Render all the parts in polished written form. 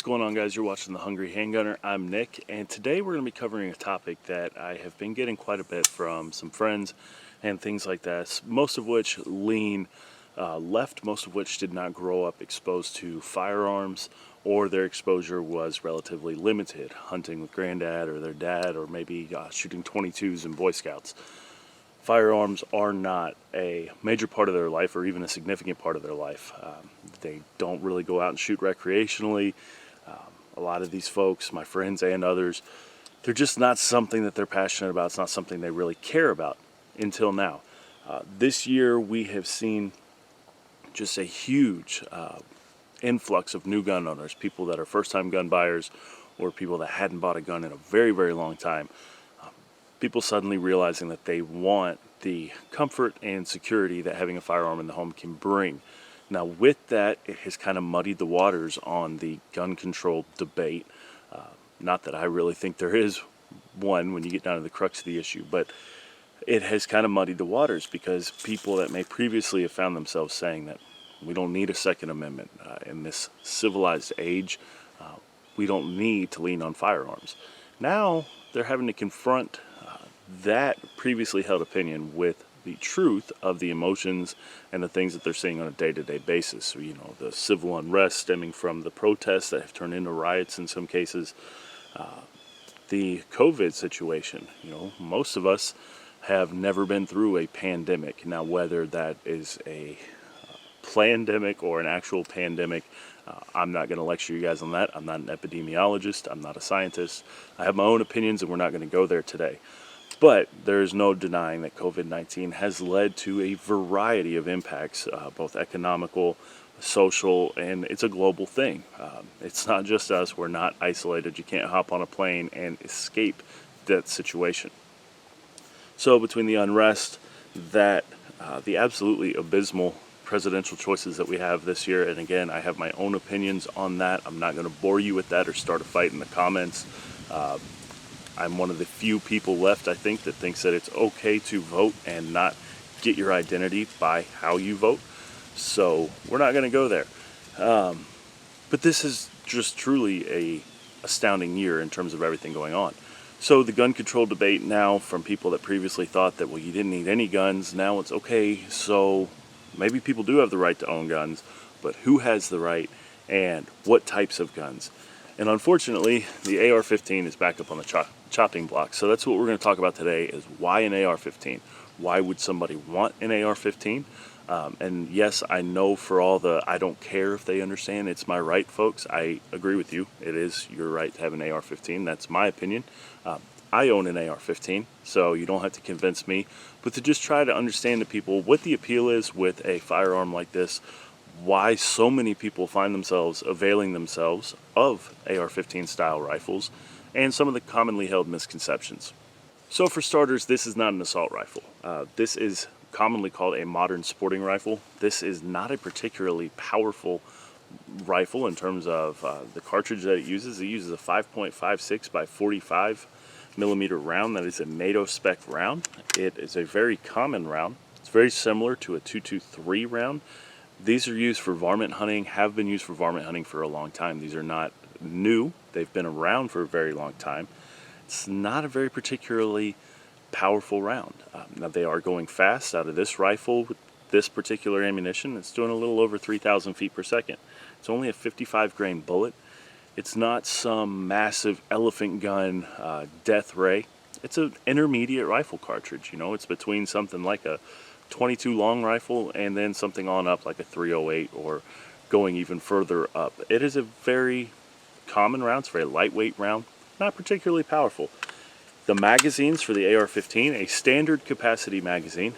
going on, guys? You're watching The Hungry Handgunner. I'm Nick, and today we're going to be covering a topic that I have been getting quite a bit from some friends and things like that, most of which lean left, most of which did not grow up exposed to firearms, or their exposure was relatively limited, hunting with granddad or their dad, or maybe shooting 22s in Boy Scouts. Firearms are not a major part of their life or even a significant part of their life. They don't really go out and shoot recreationally. A lot of these folks, my friends and others, they're just not something that they're passionate about. It's not something they really care about until now. This year we have seen just a huge influx of new gun owners, people that are first-time gun buyers or people that hadn't bought a gun in a very, very long time. People suddenly realizing that they want the comfort and security that having a firearm in the home can bring. Now with that, it has kind of muddied the waters on the gun control debate. Not that I really think there is one when you get down to the crux of the issue, but it has kind of muddied the waters because people that may previously have found themselves saying that we don't need a Second Amendment in this civilized age, we don't need to lean on firearms. Now they're having to confront that previously held opinion with the truth of the emotions and the things that they're seeing on a day-to-day basis. So, you know, the civil unrest stemming from the protests that have turned into riots in some cases, the COVID situation. You know, most of us have never been through a pandemic. Now, whether that is a plandemic or an actual pandemic, I'm not going to lecture you guys on that. I'm not an epidemiologist. I'm not a scientist. I have my own opinions, and we're not going to go there today. But there is no denying that COVID-19 has led to a variety of impacts, both economical, social, and it's a global thing. It's not just us. We're not isolated. You can't hop on a plane and escape that situation. So between the unrest, the absolutely abysmal presidential choices that we have this year, and again, I have my own opinions on that. I'm not going to bore you with that or start a fight in the comments. I'm one of the few people left, I think, that thinks that it's okay to vote and not get your identity by how you vote. So we're not going to go there. But this is just truly a astounding year in terms of everything going on. So the gun control debate now, from people that previously thought that, well, you didn't need any guns, now it's okay, so maybe people do have the right to own guns, but who has the right and what types of guns? And unfortunately, the AR-15 is back up on the chopping block. So that's what we're going to talk about today, is why an AR-15? Why would somebody want an AR-15? And yes, I know for all the I don't care if they understand, it's my right, folks. I agree with you. It is your right to have an AR-15. That's my opinion. I own an AR-15, so you don't have to convince me. But to just try to understand to people what the appeal is with a firearm like this, why so many people find themselves availing themselves of AR-15 style rifles, and some of the commonly held misconceptions. So for starters, this is not an assault rifle. This is commonly called a modern sporting rifle. This is not a particularly powerful rifle in terms of the cartridge that it uses. It uses a 5.56 by 45 millimeter round. That is a NATO spec round. It is a very common round. It's very similar to a 223 round. These are used for varmint hunting, have been used for varmint hunting for a long time. These are not new. They've been around for a very long time. It's not a very particularly powerful round. Now they are going fast. Out of this rifle with this particular ammunition, it's doing a little over 3,000 feet per second. It's only a 55 grain bullet. It's not some massive elephant gun death ray. It's an intermediate rifle cartridge. You know, it's between something like a 22 long rifle and then something on up like a 308 or going even further up. It is a very common round. It's a very lightweight round, not particularly powerful. The magazines for the AR-15, a standard capacity magazine,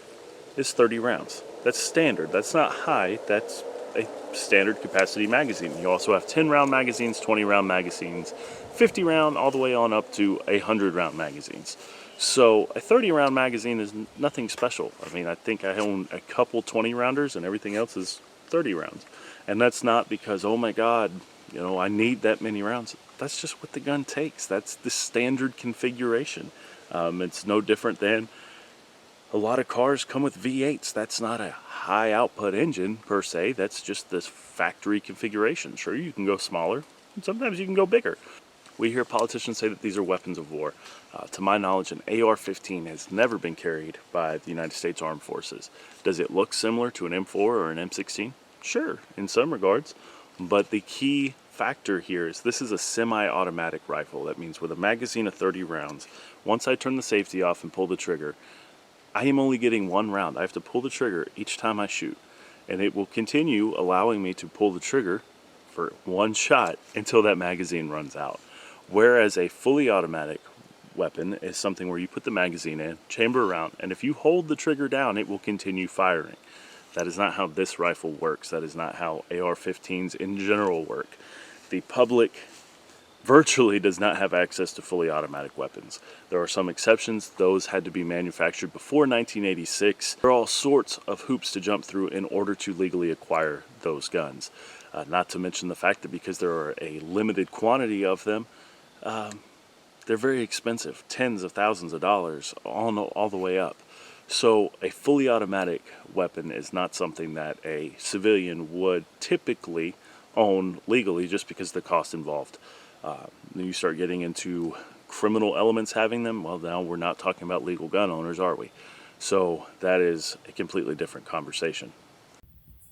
is 30 rounds. That's standard. That's not high. That's a standard capacity magazine. You also have 10 round magazines, 20 round magazines, 50 round, all the way on up to 100 round magazines. So a 30 round magazine is nothing special. I mean, I think I own a couple 20 rounders and everything else is 30 rounds. And that's not because, oh my God, you know, I need that many rounds. That's just what the gun takes. That's the standard configuration. It's no different than a lot of cars come with V8s. That's not a high output engine per se. That's just this factory configuration. Sure, you can go smaller. sometimes you can go bigger. We hear politicians say that these are weapons of war. To my knowledge, an AR-15 has never been carried by the United States Armed Forces. Does it look similar to an M4 or an M16? Sure, in some regards. But the key factor here is this is a semi-automatic rifle. That means with a magazine of 30 rounds, once I turn the safety off and pull the trigger, I am only getting one round. I have to pull the trigger each time I shoot. And it will continue allowing me to pull the trigger for one shot until that magazine runs out. Whereas a fully automatic weapon is something where you put the magazine in, chamber around, and if you hold the trigger down, it will continue firing. That is not how this rifle works. That is not how AR-15s in general work. The public virtually does not have access to fully automatic weapons. There are some exceptions. Those had to be manufactured before 1986. There are all sorts of hoops to jump through in order to legally acquire those guns. Not to mention the fact that because there are a limited quantity of them, they're very expensive, tens of thousands of dollars, all the way up. So a fully automatic weapon is not something that a civilian would typically own legally just because of the cost involved. Then you start getting into criminal elements having them, well, now we're not talking about legal gun owners, are we? So that is a completely different conversation.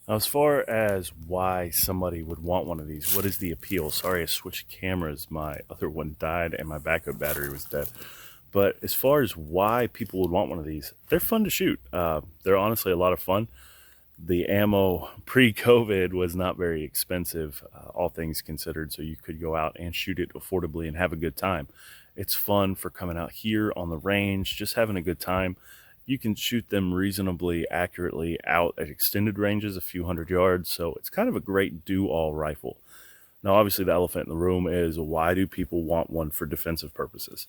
Now, as far as why somebody would want one of these, what is the appeal? Sorry, I switched cameras. My other one died and my backup battery was dead. But as far as why people would want one of these, they're fun to shoot. They're honestly a lot of fun. The ammo pre-COVID was not very expensive, all things considered, so you could go out and shoot it affordably and have a good time. It's fun for coming out here on the range, just having a good time. You can shoot them reasonably accurately out at extended ranges, a few hundred yards, so it's kind of a great do-all rifle. Now, obviously, the elephant in the room is why do people want one for defensive purposes?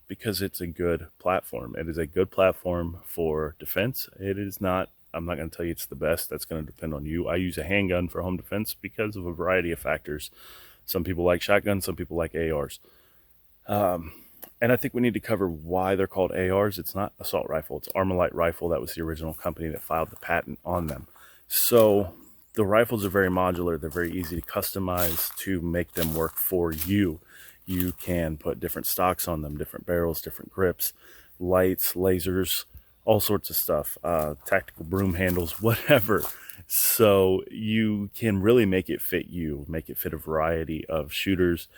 Because it's a good platform. It is a good platform for defense. It is not, I'm not going to tell you it's the best. That's going to depend on you. I use a handgun for home defense because of a variety of factors. Some people like shotguns, some people like ARs. And I think we need to cover why they're called ARs. It's not assault rifle. It's Armalite rifle. That was the original company that filed the patent on them. So the rifles are very modular. They're very easy to customize to make them work for you. You can put different stocks on them, different barrels, different grips, lights, lasers, all sorts of stuff, tactical broom handles, whatever. So you can really make it fit you, make it fit a variety of shooters.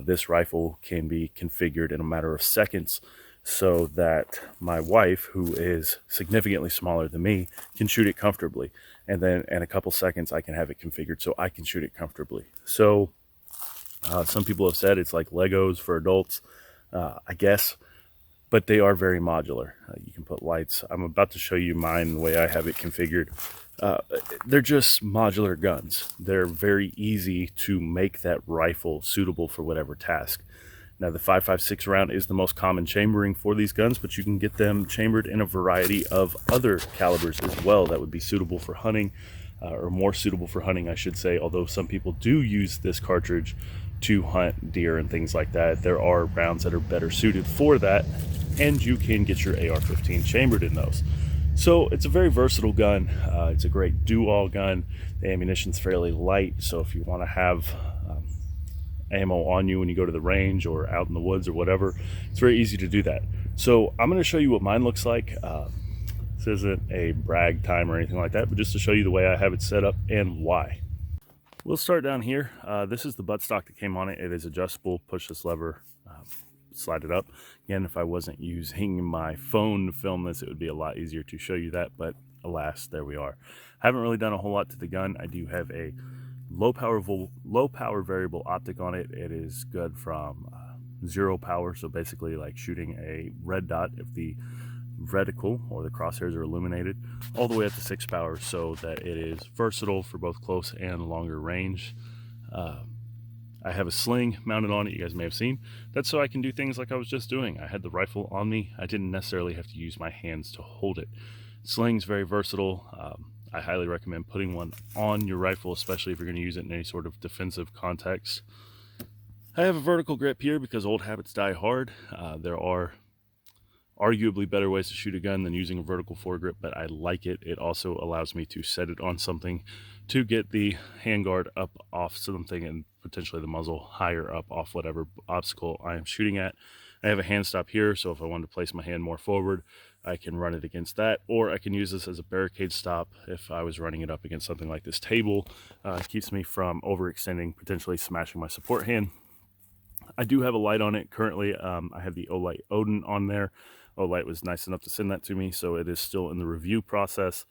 This rifle can be configured in a matter of seconds so that my wife, who is significantly smaller than me, can shoot it comfortably. And then in a couple seconds, I can have it configured so I can shoot it comfortably. So some people have said it's like Legos for adults, I guess. But they are very modular. You can put lights. I'm about to show you mine the way I have it configured. They're just modular guns. They're very easy to make that rifle suitable for whatever task. Now, the 5.56 round is the most common chambering for these guns, but you can get them chambered in a variety of other calibers as well that would be suitable for hunting, or more suitable for hunting, I should say, although some people do use this cartridge to hunt deer and things like that. There are rounds that are better suited for that, and you can get your AR-15 chambered in those. So it's a very versatile gun. It's a great do-all gun. The ammunition's fairly light, so if you want to have ammo on you when you go to the range or out in the woods or whatever, it's very easy to do that. So I'm going to show you what mine looks like. This isn't a brag time or anything like that, but just to show you the way I have it set up and why. We'll start down here. This is the buttstock that came on it. It is adjustable. Push this lever, slide it up. Again, if I wasn't using my phone to film this, it would be a lot easier to show you that, but alas, there we are. I haven't really done a whole lot to the gun. I do have a low power variable optic on it. It is good from 0 power, so basically like shooting a red dot if the reticle or the crosshairs are illuminated, all the way up to 6 power, so that it is versatile for both close and longer range. I have a sling mounted on it, you guys may have seen. That's so I can do things like I was just doing. I had the rifle on me. I didn't necessarily have to use my hands to hold it. Sling's very versatile. I highly recommend putting one on your rifle, especially if you're going to use it in any sort of defensive context. I have a vertical grip here because old habits die hard. There are arguably better ways to shoot a gun than using a vertical foregrip, but I like it. It also allows me to set it on something to get the handguard up off something and potentially the muzzle higher up off whatever obstacle I am shooting at. I have a hand stop here, so if I wanted to place my hand more forward, I can run it against that, or I can use this as a barricade stop if I was running it up against something like this table. It keeps me from overextending, potentially smashing my support hand. I do have a light on it currently. I have the Olight Odin on there. Olight was nice enough to send that to me, so it is still in the review process.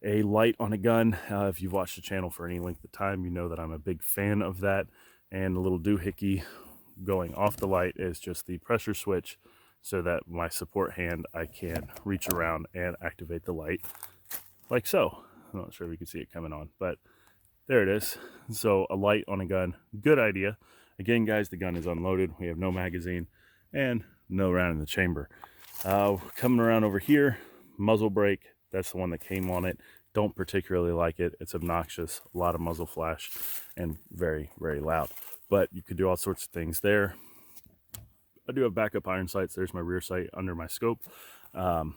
A light on a gun, if you've watched the channel for any length of time, you know that I'm a big fan of that. And the little doohickey going off the light is just the pressure switch so that my support hand, I can reach around and activate the light like so. I'm not sure if you can see it coming on, but there it is. So a light on a gun, good idea. Again, guys, the gun is unloaded. We have no magazine and no round in the chamber. Coming around over here, muzzle brake. That's the one that came on it. Don't particularly like it. It's obnoxious, a lot of muzzle flash, and very, very loud. But you could do all sorts of things there. I do have backup iron sights. There's my rear sight under my scope. Not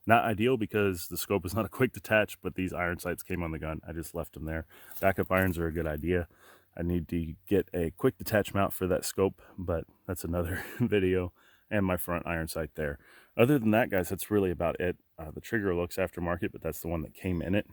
ideal because the scope is not a quick detach, but these iron sights came on the gun. I just left them there. Backup irons are a good idea. I need to get a quick detach mount for that scope, but that's another video. And my front iron sight there. Other than that, guys, that's really about it. The trigger looks aftermarket, but that's the one that came in it.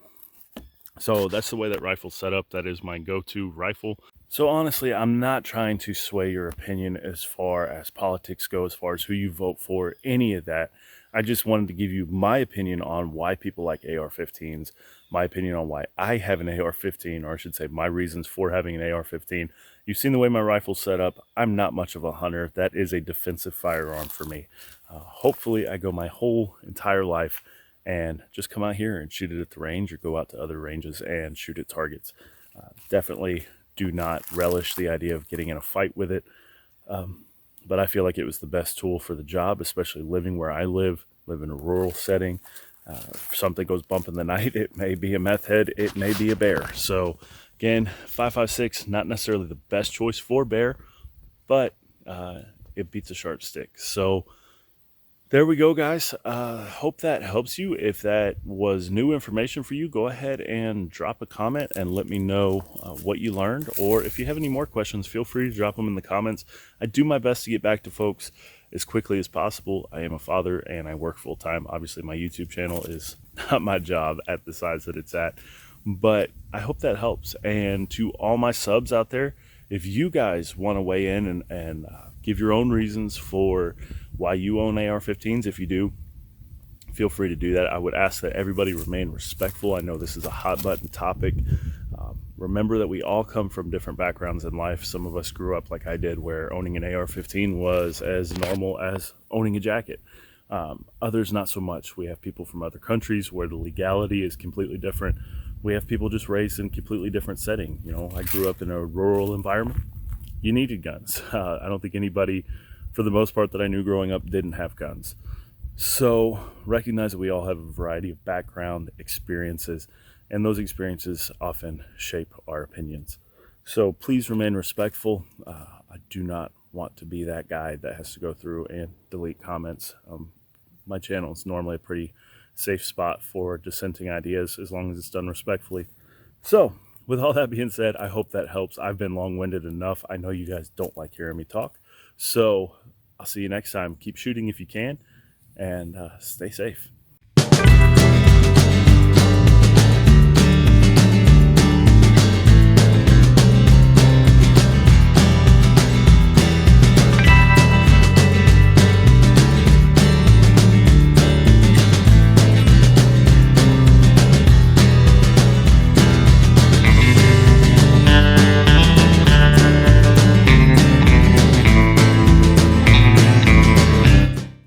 So that's the way that rifle's set up. That is my go-to rifle. So honestly, I'm not trying to sway your opinion as far as politics go, as far as who you vote for, any of that. I just wanted to give you my opinion on why people like AR-15s, my opinion on why I have an AR-15, or I should say my reasons for having an AR-15. You've seen the way my rifle's set up. I'm not much of a hunter. That is a defensive firearm for me. Hopefully I go my whole entire life and just come out here and shoot it at the range, or go out to other ranges and shoot at targets. Definitely do not relish the idea of getting in a fight with it. But I feel like it was the best tool for the job, especially living where I live in a rural setting. If something goes bump in the night, it may be a meth head, it may be a bear. So again, 5.56, not necessarily the best choice for bear, but it beats a sharp stick. So there we go, guys. Hope that helps you. If that was new information for you, go ahead and drop a comment and let me know what you learned. Or if you have any more questions, feel free to drop them in the comments. I do my best to get back to folks as quickly as possible. I am a father and I work full time. Obviously, my YouTube channel is not my job at the size that it's at, but I hope that helps. And to all my subs out there, if you guys want to weigh in and give your own reasons for why you own AR-15s, if you do, feel free to do that. I would ask that everybody remain respectful. I know this is a hot button topic. Remember that we all come from different backgrounds in life. Some of us grew up like I did, where owning an AR-15 was as normal as owning a jacket. Others not so much. We have people from other countries where the legality is completely different. We have people just raised in a completely different setting. You know, I grew up in a rural environment. You needed guns. I don't think anybody, for the most part, that I knew growing up didn't have guns. So recognize that we all have a variety of background experiences, and those experiences often shape our opinions. So please remain respectful. I do not want to be that guy that has to go through and delete comments. My channel is normally a pretty safe spot for dissenting ideas, as long as it's done respectfully. So with all that being said, I hope that helps. I've been long-winded enough. I know you guys don't like hearing me talk. So I'll see you next time. Keep shooting if you can, and stay safe.